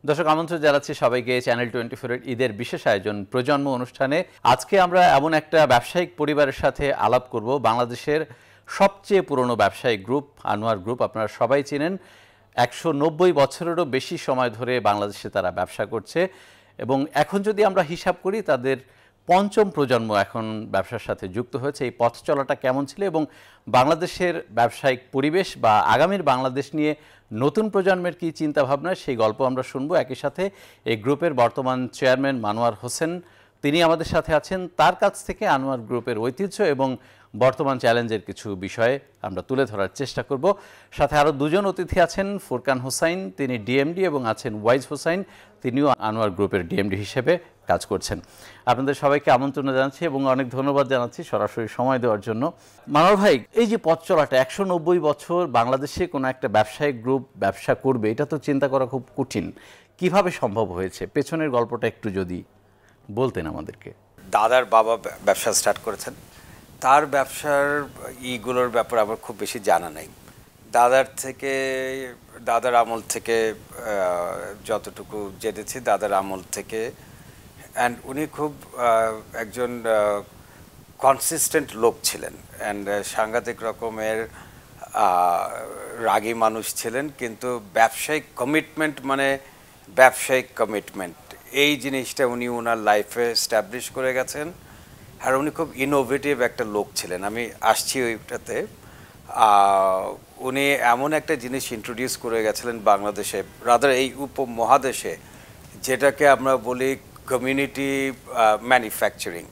দর্শক আমন্ত্রণ জানাচ্ছি সবাইকে চ্যানেল 24 এর ঈদের বিশেষ আয়োজন প্রজন্ম অনুষ্ঠানে। আজকে আমরা এমন একটা ব্যবসায়িক পরিবারের সাথে আলাপ করব, বাংলাদেশের সবচেয়ে পুরনো ব্যবসায়িক গ্রুপ আনোয়ার গ্রুপ। আপনারা সবাই চেনেন, 190 বছরেরও বেশি সময় ধরে বাংলাদেশে তারা ব্যবসা করছে এবং এখন যদি আমরা হিসাব করি তাদের পঞ্চম প্রজন্ম এখন ব্যবসার সাথে যুক্ত হয়েছে। এই পথ চলাটা কেমন ছিল এবং বাংলাদেশের ব্যবসায়িক পরিবেশ বা আগামীর বাংলাদেশ নিয়ে নতুন প্রজন্মের কী চিন্তাভাবনা, সেই গল্প আমরা শুনবো। একই সাথে এই গ্রুপের বর্তমান চেয়ারম্যান মানোয়ার হোসেন, তিনি আমাদের সাথে আছেন। তার কাছ থেকে আনোয়ার গ্রুপের ঐতিহ্য এবং বর্তমান চ্যালেঞ্জের কিছু বিষয়ে আমরা তুলে ধরার চেষ্টা করব। সাথে আরও দুজন অতিথি আছেন, ফুরকান হোসাইন, তিনি ডিএমডি, এবং আছেন ওয়াইজ হোসাইন, তিনিও আনোয়ার গ্রুপের ডিএমডি হিসেবে কাজ করছেন। আপনাদের সবাইকে আমন্ত্রণ জানাচ্ছি এবং অনেক ধন্যবাদ জানাচ্ছি সরাসরি সময় দেওয়ার জন্য। মানোয়ার ভাই, এই যে পথ চলাটা, 190 বছর বাংলাদেশে কোনো একটা ব্যবসায়িক গ্রুপ ব্যবসা করবে, এটা তো চিন্তা করা খুব কঠিন। কিভাবে সম্ভব হয়েছে, পেছনের গল্পটা একটু যদি বলতেন আমাদেরকে। দাদার বাবা ব্যবসা স্টার্ট করেছেন, তার ব্যবসার ইগুলোর ব্যাপারে আমার খুব বেশি জানা নেই। দাদার আমল থেকে যতটুকু জেনেছি, দাদার আমল থেকে, অ্যান্ড উনি খুব একজন কনসিস্টেন্ট লোক ছিলেন, অ্যান্ড সাংঘাতিক রকমের রাগী মানুষ ছিলেন, কিন্তু ব্যবসায়িক কমিটমেন্ট মানে ব্যবসায়িক কমিটমেন্ট, এই জিনিসটা উনি ওনার লাইফে এস্টাবলিশ করে গেছেন। আর উনি খুব ইনোভেটিভ একটা লোক ছিলেন। আমি আসছি ওইটাতে। উনি এমন একটা জিনিস ইন্ট্রোডিউস করে গেছিলেন বাংলাদেশে, রাদার এই উপমহাদেশে, যেটাকে আমরা বলি কমিউনিটি ম্যানুফ্যাকচারিং।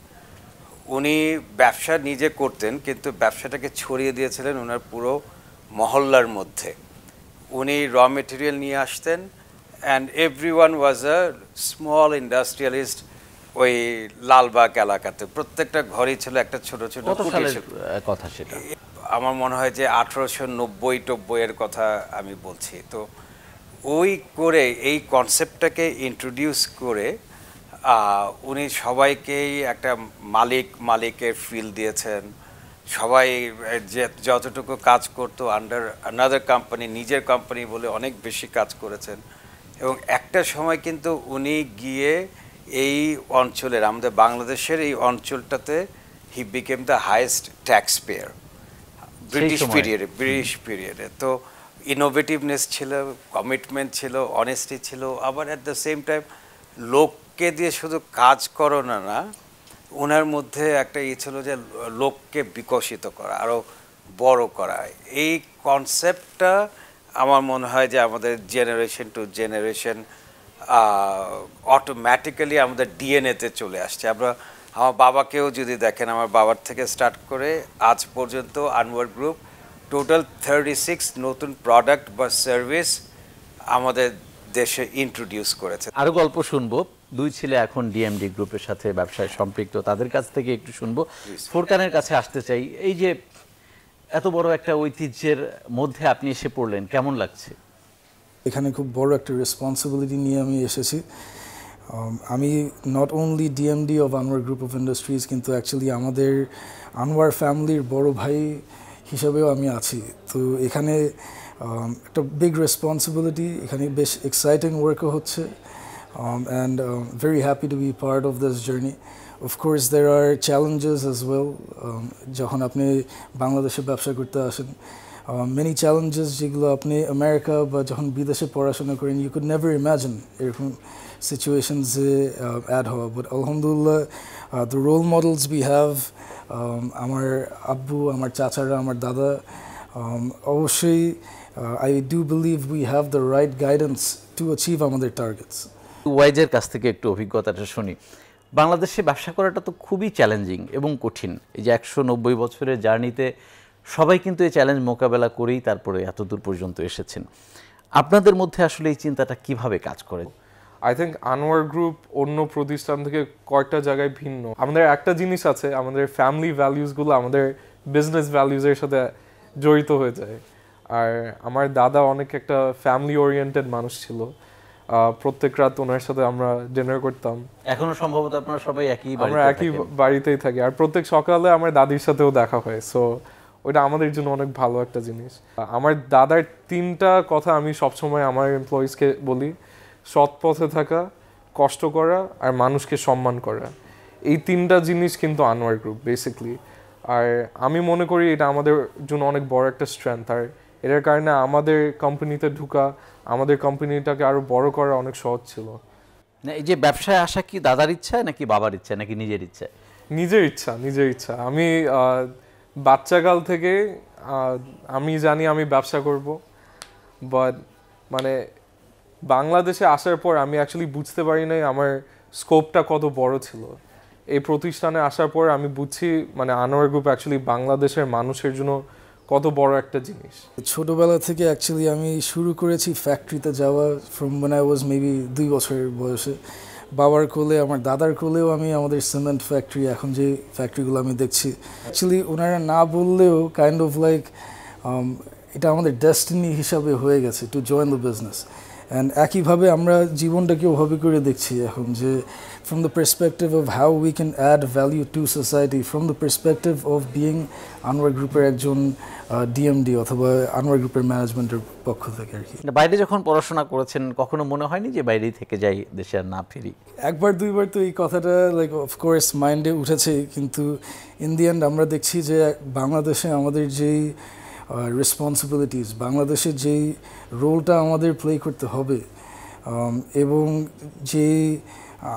উনি ব্যবসা নিজে করতেন, কিন্তু ব্যবসাটাকে ছড়িয়ে দিয়েছিলেন ওনার পুরো মহল্লার মধ্যে। উনি র মেটেরিয়াল নিয়ে আসতেন, and everyone was a small industrialist. ওই লালবাগ এলাকাতে প্রত্যেকটা ঘরেই ছিল একটা ছোট ছোট কথা। সেটা আমার মনে হয় যে 1890-90 কথা আমি বলছি। তো ওই করে এই কনসেপ্টটাকে ইন্ট্রোডিউস করে উনি সবাইকেই একটা মালিকের ফিল দিয়েছেন। সবাই যে যতটুকু কাজ করতো আন্ডার আনাদার কোম্পানি, নিজের কোম্পানি বলে অনেক বেশি কাজ করেছেন। এবং একটা সময় কিন্তু উনি গিয়ে এই অঞ্চলের, আমাদের বাংলাদেশের এই অঞ্চলটাতে he became the highest tax payer British পিরিয়ডে। তো ইনোভেটিভনেস ছিল, কমিটমেন্ট ছিল, অনেস্টি ছিল, আবার অ্যাট দ্য সেম টাইম লোককে দিয়ে শুধু কাজ করানো না, ওনার মধ্যে একটা ছিল যে লোককে বিকশিত করা, আরও বড় করা। এই কনসেপ্টটা আমার মনে হয় যে আমাদের জেনারেশন টু জেনারেশন অটোমেটিক্যালি আমাদের ডিএনএতে চলে আসছে। আমার বাবাকেও যদি দেখেন, আমার বাবার থেকে স্টার্ট করে আজ পর্যন্ত আনোয়ার গ্রুপ টোটাল 36 নতুন প্রোডাক্ট বা সার্ভিস আমাদের দেশে ইন্ট্রোডিউস করেছে। আরও গল্প শুনবো। দুই ছেলে এখন ডিএমডি গ্রুপের সাথে ব্যবসায় সম্পৃক্ত, তাদের কাছ থেকে একটু শুনবো। ফুরকানের কাছে আসতে চাই। এই যে এত বড় একটা ঐতিহ্যের মধ্যে আপনি এসে পড়লেন, কেমন লাগছে? এখানে খুব বড় একটা রেসপন্সিবিলিটি নিয়ে আমি এসেছি। আমি not only DMD of Anwar group of industries, কিন্তু অ্যাকচুয়ালি আমাদের আনোয়ার ফ্যামিলির বড় ভাই হিসাবেও আমি আছি। তো এখানে একটা বিগ রেসপন্সিবিলিটি, এখানে বেশ এক্সাইটিং ওয়ার্কও হচ্ছে, and very happy to be part of this journey. Of course there are challenges as well. যখন আপনি বাংলাদেশে ব্যবসা করতে আসেন, মেনি চ্যালেঞ্জেস যেগুলো আপনি আমেরিকা বা যখন বিদেশে পড়াশোনা করেন ইউ কুড নেভার ইম্যাজিন এরকম সিচুয়েশনসে অ্যাড হওয়া। বাট আলহামদুলিল্লাহ the role models we have, আমার আব্বু, আমার চাচারা, আমার দাদা, অবশ্যই I do believe we have the right guidance to achieve আমাদের টার্গেটস। ওয়াইজের কাছ থেকে একটু অভিজ্ঞতাটা শুনি। বাংলাদেশে ব্যবসা করাটা তো খুবই চ্যালেঞ্জিং এবং কঠিন। এই যে 190 বছরের জার্নিতে সবাই কিন্তু এই চ্যালেঞ্জ মোকাবেলা করেই তারপরে এত দূর পর্যন্ত এসেছেন। আপনাদের মধ্যে আসলে এই চিন্তাটা কিভাবে কাজ করে? আই থিঙ্ক আনোয়ার গ্রুপ অন্য প্রতিষ্ঠান থেকে কয়েকটা জায়গায় ভিন্ন। আমাদের একটা জিনিস আছে, আমাদের ফ্যামিলি ভ্যালিউসগুলো আমাদের বিজনেস ভ্যালিউজের সাথে জড়িত হয়ে যায়। আর আমার দাদা অনেক একটা ফ্যামিলি ওরিয়েন্টেড মানুষ ছিল। প্রত্যেক রাত ওনার সাথে আমরা ডিনার করতাম। এখনো সম্ভবত আপনারা সবাই আমরা একই বাড়িতেই থাকি, আর প্রত্যেক সকালে আমার দাদির সাথেও দেখা হয়। সো ওইটা আমাদের জন্য অনেক ভালো একটা জিনিস। আমার দাদার 3টা কথা আমি সবসময় আমার এমপ্লয়িজকে বলি, সৎ পথে থাকা, কষ্ট করা আর মানুষকে সম্মান করা, এই তিনটা জিনিস কিন্তু আনোয়ার গ্রুপ বেসিকলি। আর আমি মনে করি এটা আমাদের জন্য অনেক বড় একটা স্ট্রেংথ, আর এটার কারণে আমাদের কোম্পানিতে ঢুকা, আমাদের কোম্পানিটাকে আরও বড় করা অনেক সহজ ছিল। না, এই যে ব্যবসায় আসা কি দাদার ইচ্ছা নাকি বাবার ইচ্ছা নাকি নিজের ইচ্ছা? নিজের ইচ্ছা। আমি বাচ্চাকাল থেকে আমি জানি আমি ব্যবসা করব, বাট মানে বাংলাদেশে আসার পর আমি অ্যাকচুয়ালি বুঝতে পারি নাই আমার স্কোপটা কত বড় ছিল। এই প্রতিষ্ঠানে আসার পর আমি বুঝছি মানে আনোয়ার গ্রুপ অ্যাকচুয়ালি বাংলাদেশের মানুষের জন্য কত বড় একটা জিনিস। ছোটোবেলা থেকে অ্যাকচুয়ালি আমি শুরু করেছি ফ্যাক্টরিতে যাওয়া from when I was maybe 2 বছরের বয়সে। বাবার কোলে, আমার দাদার কোলেও আমি আমাদের সিমেন্ট ফ্যাক্টরি, এখন যে ফ্যাক্টরিগুলো আমি দেখছি, অ্যাকচুয়ালি ওনারা না বললেও কাইন্ড অফ লাইক এটা আমাদের ডেস্টিনি হিসাবে হয়ে গেছে to join the business. And একইভাবে আমরা জীবনটাকে ওভাবে করে দেখছি এখন, যে from the perspective of how we can add value to society, from the perspective of being Anwar গ্রুপের একজন ডিএমডি অথবা আনোয়ার গ্রুপের ম্যানেজমেন্টের পক্ষ থেকে আর কি। বাইরে যখন পড়াশোনা করেছেন কখনো মনে হয়নি যে বাইরেই থেকে যাই, দেশে আর না ফিরি? একবার দুইবার তো এই কথাটা লাইক অফকোর্স মাইন্ডে উঠেছে, কিন্তু ইন দি এন্ড আমরা দেখছি যে বাংলাদেশে আমাদের যেই রেসপন্সিবিলিটিস, বাংলাদেশের যেই রোলটা আমাদের প্লে করতে হবে, এবং যে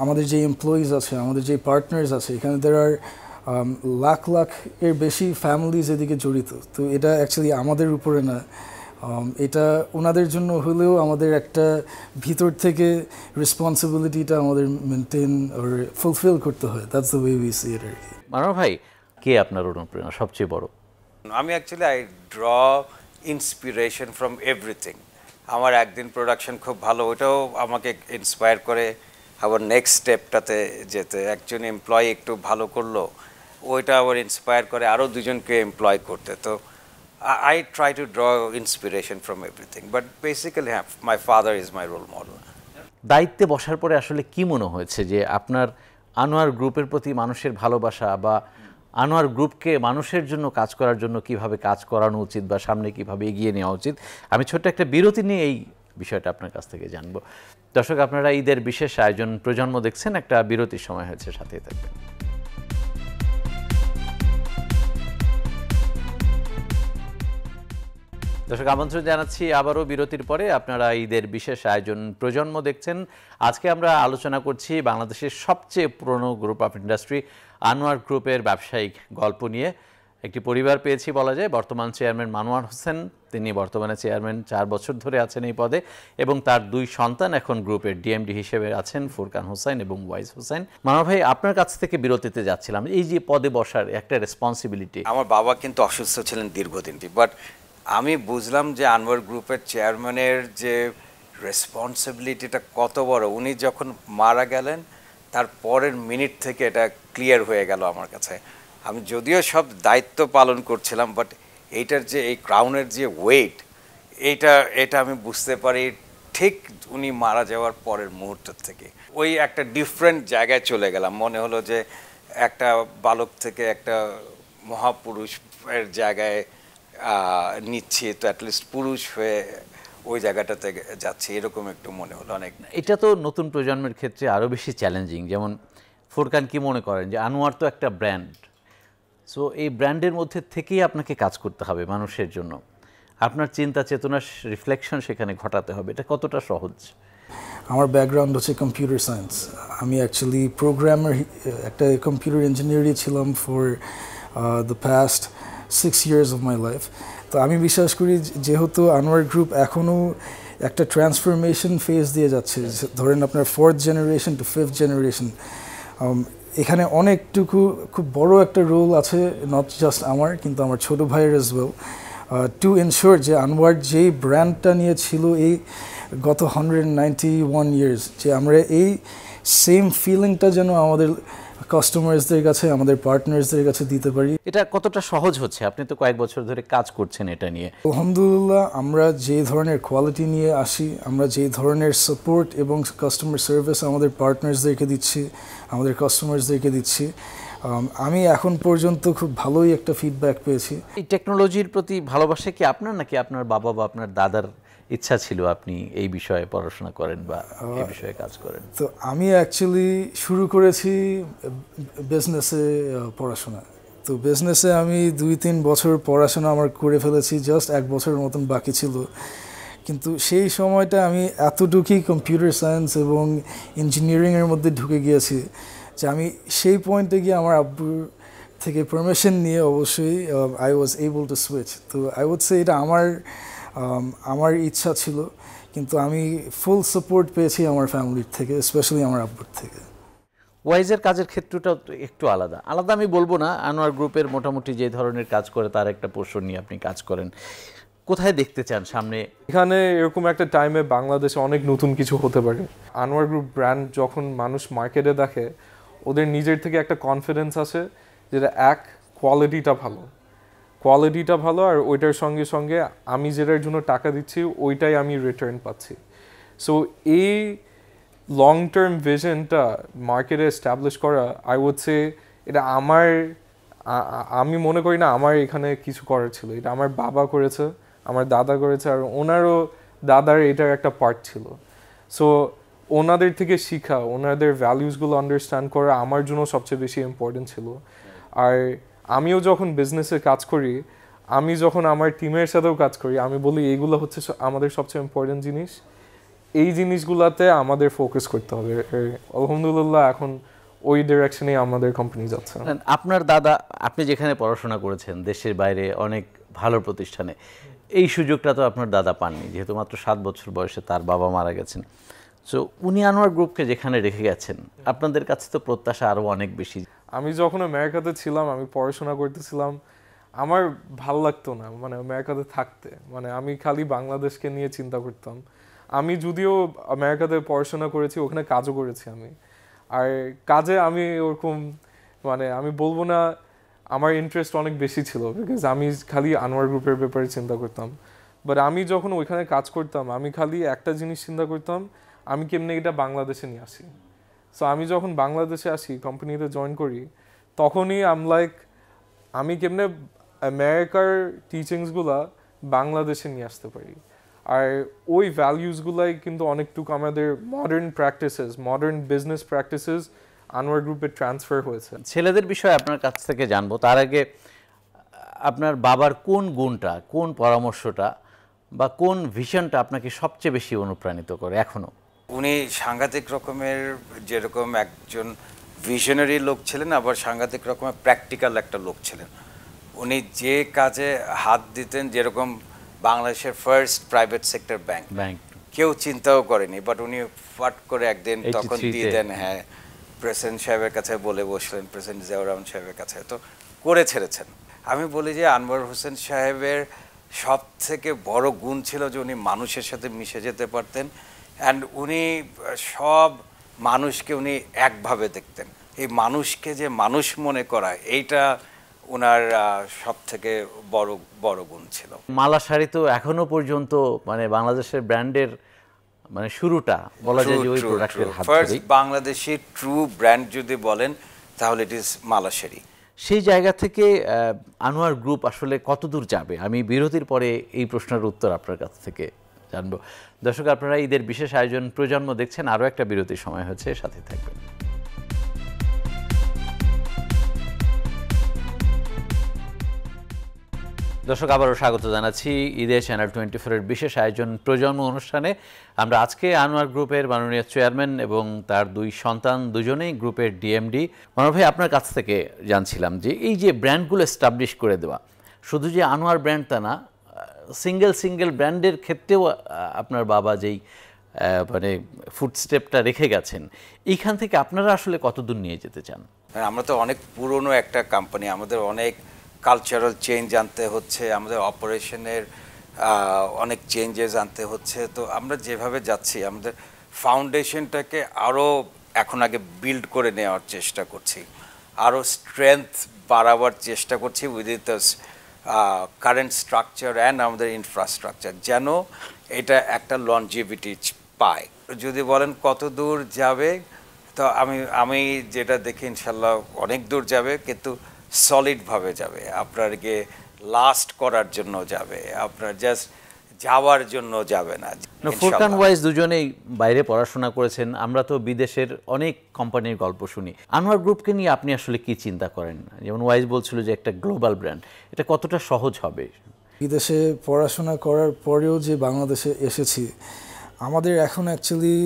আমাদের যে এমপ্লয়িজ আছে, আমাদের যে পার্টনার্স আছে, এখানে দের আর লাখ লাখ এর বেশি ফ্যামিলিজ এদিকে জড়িত। তো এটা অ্যাকচুয়ালি আমাদের উপরে না, এটা ওনাদের জন্য হলেও আমাদের একটা ভিতর থেকে রেসপন্সিবিলিটিটা আমাদের মেনটেন আর ফুলফিল করতে হয়। That's the way we see it আর কি। মানোয়ার ভাই, কে আপনার অনুপ্রেরণা সবচেয়ে বড়? আমি actually I draw inspiration from everything. আমার একদিন প্রোডাকশন খুব ভালো, ওটাও আমাকে ইন্সপায়ার করে আবার নেক্সট স্টেপটাতে যেতে। একজন এমপ্লয়ি একটু ভালো করলো, ওইটা আবার ইন্সপায়ার করে আরও দুজনকে এমপ্লয় করতে। তো I try to draw inspiration from everything, but basically my father is my role model. দায়িত্বে বসার পরে আসলে কি মনে হয়েছে যে আপনার আনোয়ার গ্রুপের প্রতি মানুষের ভালোবাসা বা আনোয়ার গ্রুপকে মানুষের জন্য কাজ করার জন্য কিভাবে কাজ করানো উচিত বা সামনে কিভাবে এগিয়ে নেওয়া উচিত, আমি ছোট্ট একটা বিরতি নিয়ে এই বিষয়টা আপনার কাছ থেকে জানবো। দর্শক, আপনারা ঈদের বিশেষ আয়োজন প্রজন্ম দেখছেন, একটা বিরতির সময় হয়েছে, সাথেই থাকবেন। দর্শক, আমন্ত্রণ জানাচ্ছি আবারও বিরতির পরে। আপনারা ঈদের বিশেষ আয়োজন প্রজন্ম দেখছেন। আজকে আমরা আলোচনা করছি বাংলাদেশের সবচেয়ে পুরনো গ্রুপ অফ ইন্ডাস্ট্রি আনোয়ার গ্রুপের ব্যবসায়িক গল্প নিয়ে। একটি পরিবার পেয়েছি বলা যায়। বর্তমান চেয়ারম্যান মানোয়ার হোসেন, তিনি বর্তমানে চেয়ারম্যান, 4 বছর ধরে আছেন এই পদে, এবং তার 2 সন্তান এখন গ্রুপের ডিএমডি হিসেবে আছেন, ফুরকান হোসেন এবং ওয়াইস হোসেন। মানোয়ার ভাই, আপনার কাছ থেকে বিরতিতে যাচ্ছিলাম, এই যে পদে বসার একটা রেসপন্সিবিলিটি। আমার বাবা কিন্তু অসুস্থ ছিলেন দীর্ঘদিন, বাট আমি বুঝলাম যে আনোয়ার গ্রুপের চেয়ারম্যানের যে রেসপন্সিবিলিটিটা কত বড়। উনি যখন মারা গেলেন তার পরের মিনিট থেকে এটা ক্লিয়ার হয়ে গেল আমার কাছে। আমি যদিও সব দায়িত্ব পালন করছিলাম, বাট এইটার যে এই ক্রাউনের যে ওয়েট, এটা আমি বুঝতে পারি ঠিক উনি মারা যাওয়ার পরের মুহূর্ত থেকে। ওই একটা ডিফারেন্ট জায়গায় চলে গেলাম, মনে হলো যে একটা বালক থেকে একটা মহাপুরুষের জায়গায় নিচ্ছি, তো অ্যাটলিস্ট পুরুষ হয়ে ওই জায়গাটাতে যাচ্ছি, এরকম একটু মনে হলো অনেক। এটা তো নতুন প্রজন্মের ক্ষেত্রে আরও বেশি চ্যালেঞ্জিং। যেমন ফুরকান কি মনে করেন যে আনোয়ার তো একটা ব্র্যান্ড, সো এই ব্র্যান্ডের মধ্যে থেকেই আপনাকে কাজ করতে হবে মানুষের জন্য, আপনার চিন্তা চেতনার রিফ্লেকশন সেখানে ঘটাতে হবে, এটা কতটা সহজ? আমার ব্যাকগ্রাউন্ড হচ্ছে কম্পিউটার সায়েন্স। আমি অ্যাকচুয়ালি প্রোগ্রামার, একটা কম্পিউটার ইঞ্জিনিয়ারই ছিলাম for the past 6 years of my life. তো আমি বিশ্বাস করি যেহেতু আনোয়ার গ্রুপ এখনও একটা ট্রান্সফরমেশন ফেজ দিয়ে যাচ্ছে, ধরেন আপনার 4th generation to 5th generation, এখানে অনেকটুকু খুব বড় একটা রোল আছে, নট জাস্ট আমার, কিন্তু আমার ছোটো ভাইয়ের অ্যাজ ওয়েল, টু এনশিওর যে আনোয়ার যেই ব্র্যান্ডটা নিয়ে ছিল এই গত 191 years, যে আমরা এই সেম ফিলিংটা যেন আমাদের কাস্টমার্সদের কাছে, আমাদের পার্টনার্সদের কাছে দিতে পারি। এটা কতটা সহজ হচ্ছে? আপনি তো কয়েক বছর ধরে কাজ করছেন এটা নিয়ে। আলহামদুলিল্লাহ, আমরা যে ধরনের কোয়ালিটি নিয়ে আসি, আমরা যে ধরনের সাপোর্ট এবং কাস্টমার সার্ভিস আমাদের পার্টনার্সদেরকে দিচ্ছি, আমাদের কাস্টমার্সদেরকে দিচ্ছি, আমি এখন পর্যন্ত খুব ভালোই একটা ফিডব্যাক পেয়েছি। এই টেকনোলজির প্রতি ভালোবাসা কি আপনার, নাকি আপনার বাবা বা আপনার দাদার ইচ্ছা ছিল আপনি এই বিষয়ে পড়াশোনা করেন বা এই বিষয়ে কাজ করেন? তো আমি অ্যাকচুয়ালি শুরু করেছি বিজনেসে পড়াশোনা। তো বিজনেসে আমি 2-3 বছর পড়াশোনা আমার করে ফেলেছি, জাস্ট 1 বছরের মতন বাকি ছিল। কিন্তু সেই সময়টা আমি এতটুকুই কম্পিউটার সায়েন্স এবং ইঞ্জিনিয়ারিংয়ের মধ্যে ঢুকে গিয়েছি যে আমি সেই পয়েন্টে গিয়ে আমার আব্বুর থেকে পারমিশন নিয়ে অবশ্যই I was able to switch. তো আই উড সে এটা আমার ইচ্ছা ছিল, কিন্তু আমি ফুল সাপোর্ট পেয়েছি আমার ফ্যামিলির থেকে, স্পেশালি আমার আব্বুর থেকে। ওয়াইজের কাজের ক্ষেত্রটা একটু আলাদা আলাদা আমি বলবো না, আনোয়ার গ্রুপের মোটামুটি যে ধরনের কাজ করে তার একটা পোর্শন নিয়ে আপনি কাজ করেন। কোথায় দেখতে চান সামনে? এখানে এরকম একটা টাইমে বাংলাদেশে অনেক নতুন কিছু হতে পারে। আনোয়ার গ্রুপ ব্র্যান্ড যখন মানুষ মার্কেটে দেখে, ওদের নিজের থেকে একটা কনফিডেন্স আসে যেটা কোয়ালিটিটা ভালো আর ওইটার সঙ্গে সঙ্গে আমি যেটার জন্য টাকা দিচ্ছি ওইটাই আমি রিটার্ন পাচ্ছি। সো এই লং টার্ম ভিশনটা মার্কেটে এস্টাবলিশ করা, আই উড সে এটা আমি মনে করি না আমার এখানে কিছু করার ছিল। এটা আমার বাবা করেছে, আমার দাদা করেছে, আর ওনারও দাদার এটার একটা পার্ট ছিল। সো ওনাদের থেকে শিখা, ওনাদের ভ্যালিউসগুলো আন্ডারস্ট্যান্ড করা আমার জন্য সবচেয়ে বেশি ইম্পর্টেন্ট ছিল। আর আমিও যখন বিজনেসে কাজ করি, আমি যখন আমার টিমের সাথেও কাজ করি, আমি বলি এইগুলো হচ্ছে আমাদের সবচেয়ে ইম্পর্টেন্ট জিনিস, এই জিনিসগুলোতে আমাদের ফোকাস করতে হবে। আলহামদুলিল্লাহ এখন ওই ডিরেকশনে আমাদের কোম্পানি যাচ্ছে। আপনার দাদা, আপনি যেখানে পড়াশোনা করেছেন দেশের বাইরে অনেক ভালো প্রতিষ্ঠানে, এই সুযোগটা তো আপনার দাদা পাননি, যেহেতু মাত্র 7 বছর বয়সে তার বাবা মারা গেছেন। সো উনি আনোয়ার গ্রুপকে যেখানে রেখে গেছেন, আপনাদের কাছে তো প্রত্যাশা আরও অনেক বেশি। আমি যখন আমেরিকাতে ছিলাম, আমি পড়াশোনা করতেছিলাম, আমার ভাল লাগতো না মানে আমেরিকাতে থাকতে, মানে আমি খালি বাংলাদেশকে নিয়ে চিন্তা করতাম। আমি যদিও আমেরিকাতে পড়াশোনা করেছি, ওখানে কাজও করেছি আমি, আর কাজে আমি ওরকম মানে আমি বলবো না আমার ইন্টারেস্ট অনেক বেশি ছিল, বিকজ আমি খালি আনোয়ার গ্রুপের ব্যাপারে চিন্তা করতাম। বাট আমি যখন ওইখানে কাজ করতাম, আমি খালি একটা জিনিস চিন্তা করতাম, আমি কেমনে এটা বাংলাদেশে নিয়ে আসি। সো আমি যখন বাংলাদেশে আসি, কোম্পানিতে জয়েন করি, তখনই আমি কেমনে আমেরিকার টিচিংসগুলা বাংলাদেশে নিয়ে আসতে পারি। আর ওই ভ্যালিউসগুলাই কিন্তু অনেকটুকু আমাদের মডার্ন বিজনেস প্র্যাকটিসেস আনোয়ার গ্রুপে ট্রান্সফার হয়েছে। ছেলেদের বিষয়ে আপনার কাছ থেকে জানবো, তার আগে আপনার বাবার কোন গুণটা, কোন পরামর্শটা বা কোন ভিশনটা আপনাকে সবচেয়ে বেশি অনুপ্রাণিত করে এখনো? উনি সাংঘাতিক রকমের, যেরকম একজন ভিশনারি লোক ছিলেন, আবার সাংঘাতিক রকমের প্র্যাকটিক্যাল একটা লোক ছিলেন। উনি যে কাজে হাত দিতেন, যেরকম বাংলাদেশের ফার্স্ট প্রাইভেট সেক্টর ব্যাংক কেউ চিন্তাও করেনি, বাট উনি ফাট করে একদিন তখন দিয়ে দেন। হ্যাঁ, প্রেসিডেন্ট সাহেবের কাছে বলে বসলেন, প্রেসিডেন্ট জিয়াউর রহমান সাহেবের কাছে, তো করে ছেড়েছেন। আমি বলি যে আনোয়ার হোসেন সাহেবের সব থেকে বড় গুণ ছিল যে উনি মানুষের সাথে মিশে যেতে পারতেন, অ্যান্ড উনি সব মানুষকে উনি একভাবে দেখতেন। এই মানুষকে যে মানুষ মনে করা, এইটা ওনার সব থেকে বড় গুণ ছিল। মালা শাড়ি তো এখনো পর্যন্ত মানে বাংলাদেশের ব্র্যান্ডের মানে শুরুটা বলা যায় যে ওই প্রোডাক্টের হাত ধরেই। ফার্স্ট বাংলাদেশি ট্রু ব্র্যান্ড যদি বলেন তাহলে ইট ইজ মালা শাড়ি। সেই জায়গা থেকে আনোয়ার গ্রুপ আসলে কতদূর যাবে, আমি বিরতির পরে এই প্রশ্নের উত্তর আপনার কাছ থেকে জানবো। দর্শক, আপনারা ঈদের বিশেষ আয়োজন প্রজন্ম দেখছেন, আরও একটা বিরতির সময় হচ্ছে, সাথে থাকবেন। দর্শক, আবারও স্বাগত জানাচ্ছি ঈদের চ্যানেল 24-এর বিশেষ আয়োজন প্রজন্ম অনুষ্ঠানে। আমরা আজকে আনোয়ার গ্রুপের মাননীয় চেয়ারম্যান এবং তার 2 সন্তান, দুজনেই গ্রুপের ডিএমডি। মানব ভাই, আপনার কাছ থেকে জানছিলাম যে এই যে ব্র্যান্ডগুলো এস্টাবলিশ করে দেওয়া, শুধু যে আনোয়ার ব্র্যান্ড তা না, সিঙ্গেল ব্র্যান্ডের ক্ষেত্রেও আপনার বাবা যেই মানে ফুটস্টেপটা রেখে গেছেন, এইখান থেকে আপনারা আসলে কতদূর নিয়ে যেতে চান? আমরা তো অনেক পুরনো একটা কোম্পানি, আমাদের অনেক কালচারাল চেঞ্জ আনতে হচ্ছে, আমাদের অপারেশনের অনেক চেঞ্জেস আনতে হচ্ছে। তো আমরা যেভাবে যাচ্ছি, আমাদের ফাউন্ডেশনটাকে আরও এখন আগে বিল্ড করে নেওয়ার চেষ্টা করছি, আরও স্ট্রেংথ বাড়াবার চেষ্টা করছি within the current structure and আমাদের ইনফ্রাস্ট্রাকচার, যেন এটা একটা লনজিভিটি পায়। যদি বলেন কত দূর যাবে, তো আমি যেটা দেখি ইনশাল্লাহ অনেক দূর যাবে, কিন্তু সলিডভাবে যাবে, আপনার গিয়ে লাস্ট করার জন্য যাবে, আপনার জাস্ট যাওয়ার জন্য যাবে না। ফুরকান ওয়াইজ দুজনেই বাইরে পড়াশোনা করেছেন, আমরা তো বিদেশের অনেক কোম্পানির গল্প শুনি। আনোয়ার গ্রুপকে নিয়ে আপনি আসলে কি চিন্তা করেন? যেমন ওয়াইজ বলছিল যে একটা গ্লোবাল ব্র্যান্ড, এটা কতটা সহজ হবে? বিদেশে পড়াশোনা করার পরেও যে বাংলাদেশে এসেছি, আমাদের এখন অ্যাকচুয়ালি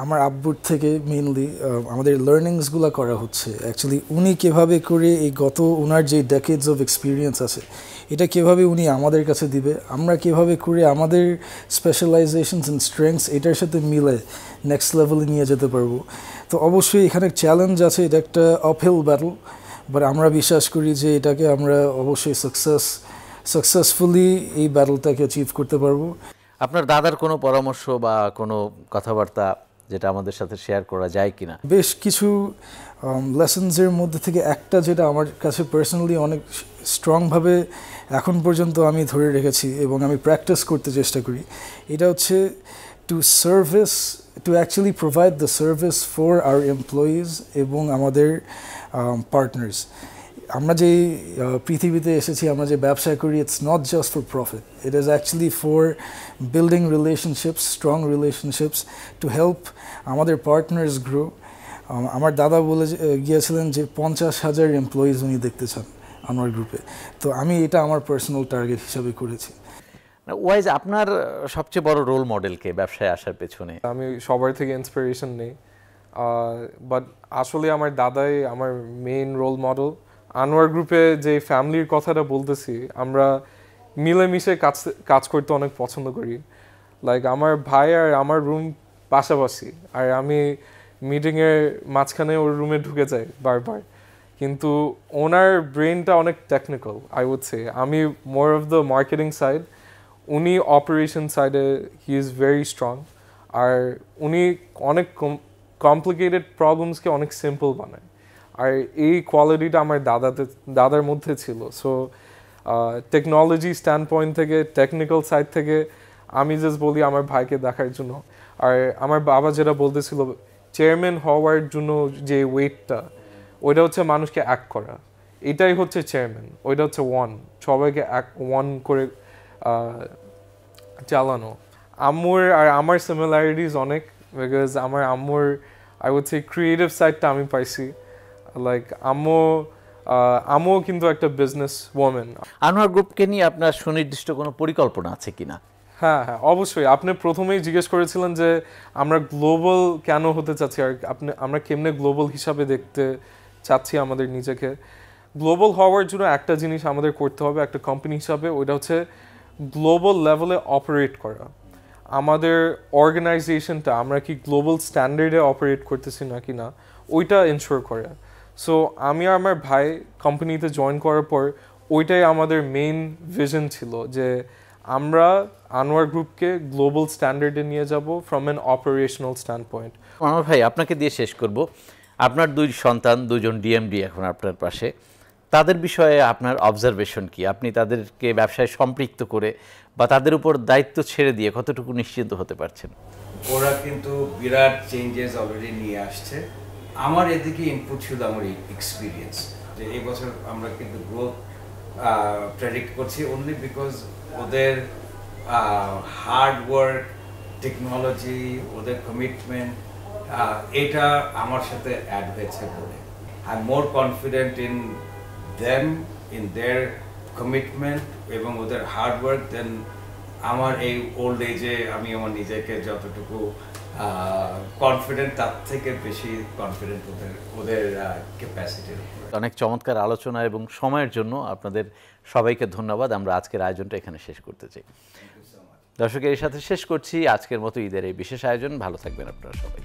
আমার আব্বুর থেকে মেইনলি আমাদের লার্নিংসগুলো করা হচ্ছে। অ্যাকচুয়ালি উনি কীভাবে করে এই ওনার যে ডেকেডস অফ এক্সপিরিয়েন্স আছে, এটা কীভাবে উনি আমাদের কাছে দিবে, আমরা কীভাবে করে আমাদের স্পেশালাইজেশনস অ্যান্ড স্ট্রেংথস এটার সাথে মিলে নেক্সট লেভেলে নিয়ে যেতে পারবো। তো অবশ্যই এখানে চ্যালেঞ্জ আছে, এটা একটা আপহিল ব্যাটল, বাট আমরা বিশ্বাস করি যে এটাকে আমরা অবশ্যই সাকসেসফুলি এই ব্যাটলটাকে অ্যাচিভ করতে পারবো। আপনার দাদার কোনো পরামর্শ বা কোনো কথাবার্তা যেটা আমাদের সাথে শেয়ার করা যায় কিনা? বেশ কিছু লেসনসের মধ্যে থেকে একটা যেটা আমার কাছে পার্সোনালি অনেক স্ট্রংভাবে এখন পর্যন্ত আমি ধরে রেখেছি এবং আমি প্র্যাকটিস করতে চেষ্টা করি, এটা হচ্ছে to actually provide the service for our employees এবং আমাদের পার্টনার্স। আমরা যে পৃথিবীতে এসেছি, আমরা যে ব্যবসা করি, it's not just for profit, it is actually for building relationships, strong relationships, to help আমাদের পার্টনার্স গ্রো। আমার দাদা বলে গিয়েছিলেন যে 50,000 এমপ্লয়িজ উনি দেখতে চান আনোয়ার গ্রুপে। তো আমি এটা আমার পার্সোনাল টার্গেট হিসাবে করেছি। ওয়াইজ আপনার সবচেয়ে বড় রোল মডেলকে ব্যবসায় আসার পেছনে? আমি সবার থেকে ইন্সপিরেশন নেই, বাট আসলে আমার দাদাই আমার মেইন রোল মডেল। আনোয়ার গ্রুপে যে ফ্যামিলির কথাটা বলতেছি, আমরা মিলেমিশে কাজ করতে অনেক পছন্দ করি। লাইক আমার ভাই আর আমার রুম পাশাপাশি, আর আমি মিটিংয়ের মাঝখানে ওর রুমে ঢুকে যাই বারবার, কিন্তু ওনার ব্রেনটা অনেক টেকনিক্যাল, আই উড সে। আমি more of the marketing side, উনি অপারেশন সাইডে হি ইজ ভেরি স্ট্রং। আর উনি অনেক কমপ্লিকেটেড প্রবলেমসকে অনেক সিম্পল বানায়, আর এই কোয়ালিটিটা আমার দাদার মধ্যে ছিল। সো টেকনোলজি স্ট্যান্ড পয়েন্ট থেকে, টেকনিক্যাল সাইড থেকে আমি জাস্ট বলি আমার ভাইকে দেখার জন্য। আর আমার বাবা যেটা বলতেছিল, চেয়ারম্যান হওয়ার জন্য যে ওয়েটটা, ওইটা হচ্ছে মানুষকে অ্যাক্ট করা, এটাই হচ্ছে চেয়ারম্যান। ওইটা হচ্ছে সবাইকে ওয়ান করে চালানো। আম্মুর আর আমার সিমিলারিটিস অনেক, বিকজ আমার আম্মুর আই উড সে ক্রিয়েটিভ সাইডটা আমি পাইছি। লাইক আম্মু কিন্তু একটা বিজনেস ওয়ামেন। আনোয়ার গ্রুপকে নিয়ে আপনার সুনির্দিষ্ট কোনো পরিকল্পনা আছে কিনা? হ্যাঁ, অবশ্যই। আপনি প্রথমেই জিজ্ঞেস করেছিলেন যে আমরা গ্লোবাল কেন হতে চাচ্ছি, আর আমরা কেমনে গ্লোবাল হিসাবে দেখতে চাচ্ছি আমাদের নিজেকে। গ্লোবাল হওয়ার জন্য একটা জিনিস আমাদের করতে হবে একটা কোম্পানি হিসাবে, ওইটা হচ্ছে গ্লোবাল লেভেলে অপারেট করা। আমাদের অর্গানাইজেশনটা আমরা কি গ্লোবাল স্ট্যান্ডার্ডে অপারেট করতেছি নাকি না, ওইটা এনশিওর করা। সো আমি আর আমার ভাই কোম্পানিতে জয়েন করার পর ওইটাই আমাদের মেইন ভিশন ছিল, যে আমরা আনোয়ার গ্রুপকে গ্লোবাল স্ট্যান্ডার্ডে নিয়ে যাব from an operational stand point. Anwar ভাই, আপনাকে দিয়ে শেষ করব। আপনার দুই সন্তান, দুজন ডিএমডি এখন আপনার পাশে, তাদের বিষয়ে আপনার অবজারভেশন কি? আপনি তাদেরকে ব্যবসায় সম্পৃক্ত করে বা তাদের উপর দায়িত্ব ছেড়ে দিয়ে কতটুকু নিশ্চিন্ত হতে পারছেন? ওরা কিন্তু বিরাট চেঞ্জেস অলরেডি নিয়ে আসছে। আমার এদিকে ইনপুট ছিল আমার এক্সপিরিয়েন্স, যে এই বছর আমরা কিন্তু গ্রোথ প্রেডিক্ট করছি অনলি বিকজ ওদের হার্ড ওয়ার্ক, টেকনোলজি, ওদের কমিটমেন্ট, এটা আমার সাথে অ্যাড হয়েছে বলে I am more confident in them, in their commitment এবং ওদের হার্ড ওয়ার্ক দেন আমার এই ওল্ড এজে আমি আমার নিজেকে যতটুকু কনফিডেন্ট, তার থেকে বেশি কনফিডেন্ট ওদের ক্যাপাসিটির। অনেক চমৎকার আলোচনা এবং সময়ের জন্য আপনাদের সবাইকে ধন্যবাদ। আমরা আজকের আয়োজনটা এখানে শেষ করতে চাই। দর্শকের সাথে শেষ করছি আজকের মতো ঈদের এই বিশেষ আয়োজন। ভালো থাকবেন আপনারা সবাই।